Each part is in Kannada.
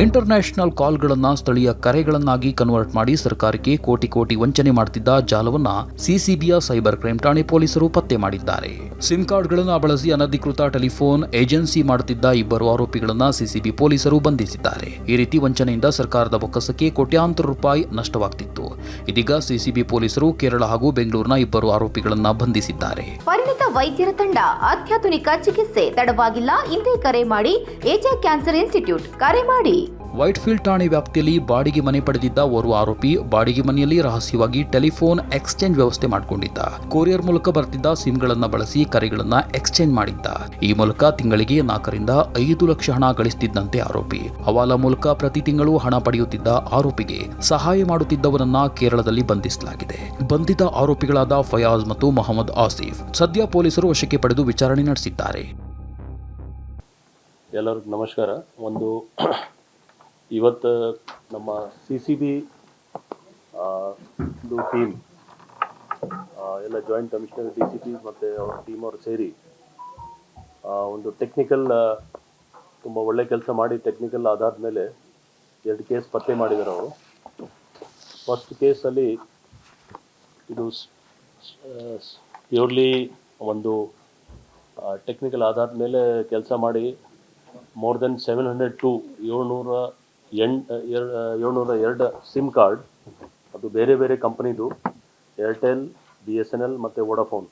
ಇಂಟರ್ನ್ಯಾಷನಲ್ ಕಾಲ್ಗಳನ್ನು ಸ್ಥಳೀಯ ಕರೆಗಳನ್ನಾಗಿ ಕನ್ವರ್ಟ್ ಮಾಡಿ ಸರ್ಕಾರಕ್ಕೆ ಕೋಟಿ ವಂಚನೆ ಮಾಡುತ್ತಿದ್ದ ಜಾಲವನ್ನ ಸಿಸಿಬಿಯ ಸೈಬರ್ ಕ್ರೈಂ ಠಾಣೆ ಪೊಲೀಸರು ಪತ್ತೆ ಮಾಡಿದ್ದಾರೆ. ಸಿಮ್ ಕಾರ್ಡ್ಗಳನ್ನು ಬಳಸಿ ಅನಧಿಕೃತ ಟೆಲಿಫೋನ್ ಏಜೆನ್ಸಿ ಮಾಡುತ್ತಿದ್ದ ಇಬ್ಬರು ಆರೋಪಿಗಳನ್ನು ಸಿಸಿಬಿ ಪೊಲೀಸರು ಬಂಧಿಸಿದ್ದಾರೆ. ಈ ರೀತಿ ವಂಚನೆಯಿಂದ ಸರ್ಕಾರದ ಬೊಕ್ಕಸಕ್ಕೆ ಕೋಟ್ಯಾಂತರ ರೂಪಾಯಿ ನಷ್ಟವಾಗ್ತಿತ್ತು. ಇದೀಗ ಸಿಸಿಬಿ ಪೊಲೀಸರು ಕೇರಳ ಹಾಗೂ ಬೆಂಗಳೂರಿನ ಇಬ್ಬರು ಆರೋಪಿಗಳನ್ನು ಬಂಧಿಸಿದ್ದಾರೆ. ಪರಿಣಿತ ವೈದ್ಯರ ತಂಡ, ಅತ್ಯಾಧುನಿಕ ಚಿಕಿತ್ಸೆ ತಡವಾಗಿಲ್ಲ, ಇಂದೇ ಕರೆ ಮಾಡಿ. ಎಜೆ ಕ್ಯಾನ್ಸರ್ ಇನ್ಸ್ಟಿಟ್ಯೂಟ್, ಕರೆ ಮಾಡಿ. ವೈಟ್ಫೀಲ್ಡ್ ಠಾಣೆ ವ್ಯಾಪ್ತಿಯಲ್ಲಿ ಬಾಡಿಗೆ ಮನೆ ಪಡೆದಿದ್ದ ಓರ್ವ ಆರೋಪಿ ಬಾಡಿಗೆ ಮನೆಯಲ್ಲಿ ರಹಸ್ಯವಾಗಿ ಟೆಲಿಫೋನ್ ಎಕ್ಸ್ಚೇಂಜ್ ವ್ಯವಸ್ಥೆ ಮಾಡಿಕೊಂಡಿದ್ದ. ಕೊರಿಯರ್ ಮೂಲಕ ಬರ್ತಿದ್ದ ಸಿಮ್ಗಳನ್ನು ಬಳಸಿ ಕರೆಗಳನ್ನ ಎಕ್ಸ್ಚೇಂಜ್ ಮಾಡಿದ್ದ. ಈ ಮೂಲಕ ತಿಂಗಳಿಗೆ 4 ರಿಂದ 5 ಲಕ್ಷ ಹಣ ಗಳಿಸುತ್ತಿದ್ದಂತೆ ಆರೋಪಿ. ಹವಾಲಾ ಮೂಲಕ ಪ್ರತಿ ತಿಂಗಳು ಹಣ ಪಡೆಯುತ್ತಿದ್ದ ಆರೋಪಿಗೆ ಸಹಾಯ ಮಾಡುತ್ತಿದ್ದವರನ್ನ ಕೇರಳದಲ್ಲಿ ಬಂಧಿಸಲಾಗಿದೆ. ಬಂಧಿತ ಆರೋಪಿಗಳಾದ ಫಯಾಜ್ ಮತ್ತು ಮೊಹಮ್ಮದ್ ಆಸಿಫ್ ಸದ್ಯ ಪೊಲೀಸರು ವಶಕ್ಕೆ ಪಡೆದು ವಿಚಾರಣೆ ನಡೆಸಿದ್ದಾರೆ. ಎಲ್ಲರಿಗೂ ನಮಸ್ಕಾರ. ಇವತ್ತು ನಮ್ಮ CCB ಟೀಮ್ ಎಲ್ಲ ಜಾಯಿಂಟ್ ಕಮಿಷನರ್ DCP ಮತ್ತು ಅವ್ರ ಟೀಮ್ ಅವರು ಸೇರಿ ಒಂದು ಟೆಕ್ನಿಕಲ್ ತುಂಬ ಒಳ್ಳೆ ಕೆಲಸ ಮಾಡಿ ಟೆಕ್ನಿಕಲ್ ಆಧಾರದ ಮೇಲೆ 2 ಕೇಸ್ ಪತ್ತೆ ಮಾಡಿದ್ದಾರೆ ಅವರು. ಫಸ್ಟ್ ಕೇಸಲ್ಲಿ ಇದು ಪ್ಯೂರ್ಲಿ ಒಂದು ಟೆಕ್ನಿಕಲ್ ಆಧಾರದ ಮೇಲೆ ಕೆಲಸ ಮಾಡಿ ಮೋರ್ ದೆನ್ 702 ಸಿಮ್ ಕಾರ್ಡ್, ಅದು ಬೇರೆ ಬೇರೆ ಕಂಪ್ನಿದು, ಏರ್ಟೆಲ್, BSNL ಮತ್ತು ವೋಡಾಫೋನ್,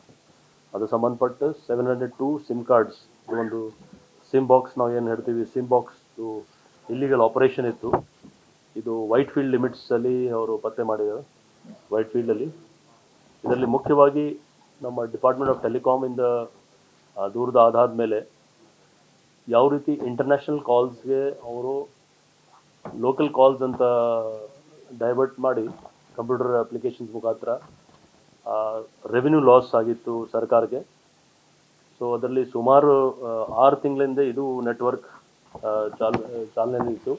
ಅದು ಸಂಬಂಧಪಟ್ಟ 702 ಸಿಮ್ ಕಾರ್ಡ್ಸ್. ಒಂದು ಸಿಮ್ ಬಾಕ್ಸ್ ನಾವು ಏನು ಹೇಳ್ತೀವಿ, ಸಿಮ್ ಬಾಕ್ಸ್ದು ಇಲ್ಲಿಗಲ್ ಆಪರೇಷನ್ ಇತ್ತು. ಇದು ವೈಟ್ಫೀಲ್ಡ್ ಲಿಮಿಟ್ಸಲ್ಲಿ ಅವರು ಪತ್ತೆ ಮಾಡಿದ್ದಾರೆ. ವೈಟ್ಫೀಲ್ಡಲ್ಲಿ ಇದರಲ್ಲಿ ಮುಖ್ಯವಾಗಿ ನಮ್ಮ ಡಿಪಾರ್ಟ್ಮೆಂಟ್ ಆಫ್ ಟೆಲಿಕಾಮಿಂದ ದೂರದ ಆಧಾರದ ಮೇಲೆ ಯಾವ ರೀತಿ ಇಂಟರ್ನ್ಯಾಷನಲ್ ಕಾಲ್ಸ್ಗೆ ಅವರು ಲೋಕಲ್ ಕಾಲ್ಸ್ ಅಂತ ಡೈವರ್ಟ್ ಮಾಡಿ ಕಂಪ್ಯೂಟರ್ ಅಪ್ಲಿಕೇಶನ್ಸ್ ಮುಖಾಂತರ ರೆವಿನ್ಯೂ ಲಾಸ್ ಆಗಿತ್ತು ಸರ್ಕಾರಕ್ಕೆ. ಸೊ ಅದರಲ್ಲಿ ಸುಮಾರು 6 ತಿಂಗಳಿಂದ ಇದು ನೆಟ್ವರ್ಕ್ ಚಾಲನೆಯಲ್ಲಿ ಇತ್ತು.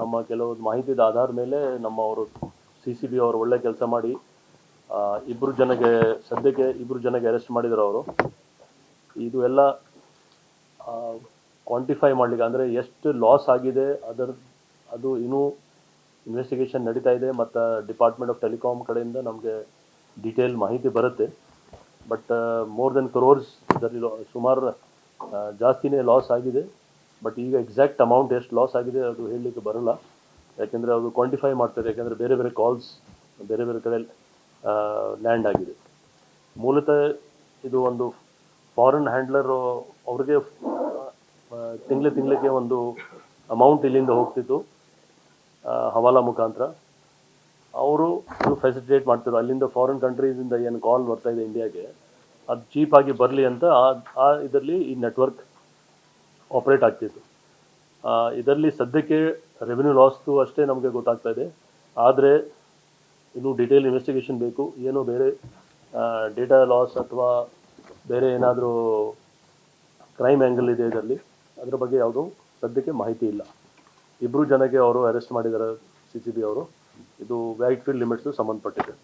ನಮ್ಮ ಕೆಲವು ಮಾಹಿತಿದ ಆಧಾರದ ಮೇಲೆ ನಮ್ಮ ಅವರು CCB ಅವರು ಒಳ್ಳೆ ಕೆಲಸ ಮಾಡಿ ಸದ್ಯಕ್ಕೆ ಇಬ್ಬರು ಜನಗೆ ಅರೆಸ್ಟ್ ಮಾಡಿದ್ರು ಅವರು. ಇದು ಎಲ್ಲ ಕ್ವಾಂಟಿಫೈ ಮಾಡಲಿಕ್ಕೆ, ಅಂದರೆ ಎಷ್ಟು ಲಾಸ್ ಆಗಿದೆ ಅದು ಇನ್ನೂ ಇನ್ವೆಸ್ಟಿಗೇಷನ್ ನಡೀತಾ ಇದೆ ಮತ್ತು ಡಿಪಾರ್ಟ್ಮೆಂಟ್ ಆಫ್ ಟೆಲಿಕಾಮ್ ಕಡೆಯಿಂದ ನಮಗೆ ಡೀಟೇಲ್ ಮಾಹಿತಿ ಬರುತ್ತೆ. ಬಟ್ ಮೋರ್ ದೆನ್ ಕ್ರೋರ್ಸ್ ಇದರಲ್ಲಿ ಸುಮಾರು ಜಾಸ್ತಿನೇ ಲಾಸ್ ಆಗಿದೆ. ಬಟ್ ಈಗ ಎಕ್ಸಾಕ್ಟ್ ಅಮೌಂಟ್ ಎಷ್ಟು ಲಾಸ್ ಆಗಿದೆ ಅದು ಹೇಳಲಿಕ್ಕೆ ಬರೋಲ್ಲ, ಯಾಕೆಂದರೆ ಅದು ಕ್ವಾಂಟಿಫೈ ಮಾಡ್ತಾರೆ. ಯಾಕೆಂದರೆ ಬೇರೆ ಬೇರೆ ಕಾಲ್ಸ್ ಬೇರೆ ಬೇರೆ ಕಡೆ ಲ್ಯಾಂಡ್ ಆಗಿದೆ. ಮೂಲತಃ ಇದು ಒಂದು ಫಾರಿನ್ ಹ್ಯಾಂಡ್ಲರು ಅವ್ರಿಗೆ ತಿಂಗಳಿಗೆ ಒಂದು ಅಮೌಂಟ್ ಇಲ್ಲಿಂದ ಹೋಗ್ತಿತ್ತು ಹವಾಲಾ ಮುಖಾಂತರ. ಅವರು ಫೆಸಿಲಿಟೇಟ್ ಮಾಡ್ತಿದ್ರು. ಅಲ್ಲಿಂದ ಫಾರಿನ್ ಕಂಟ್ರೀಸಿಂದ ಏನು ಕಾಲ್ ಬರ್ತಾ ಇದೆ ಇಂಡಿಯಾಗೆ, ಅದು ಚೀಪಾಗಿ ಬರಲಿ ಅಂತ ಇದರಲ್ಲಿ ಈ ನೆಟ್ವರ್ಕ್ ಆಪ್ರೇಟ್ ಆಗ್ತಿತ್ತು. ಇದರಲ್ಲಿ ಸದ್ಯಕ್ಕೆ ರೆವಿನ್ಯೂ ಲಾಸ್ದು ಅಷ್ಟೇ ನಮಗೆ ಗೊತ್ತಾಗ್ತಾ ಇದೆ. ಆದರೆ ಇನ್ನೂ ಡೀಟೇಲ್ ಇನ್ವೆಸ್ಟಿಗೇಷನ್ ಬೇಕು. ಏನೋ ಬೇರೆ ಡೇಟಾ ಲಾಸ್ ಅಥವಾ ಬೇರೆ ಏನಾದರೂ ಕ್ರೈಮ್ ಆ್ಯಂಗಲ್ ಇದೆ ಇದರಲ್ಲಿ, ಅದರ ಬಗ್ಗೆ ಯಾವುದೂ ಸದ್ಯಕ್ಕೆ ಮಾಹಿತಿ ಇಲ್ಲ. 2 ಜನಕ್ಕೆ ಅವರು ಅರೆಸ್ಟ್ ಮಾಡಿದ್ದಾರೆ CCB ಅವರು. ಇದು ವೈಟ್ಫೀಲ್ಡ್ ಲಿಮಿಟ್ಸು ಸಂಬಂಧಪಟ್ಟಿದೆ.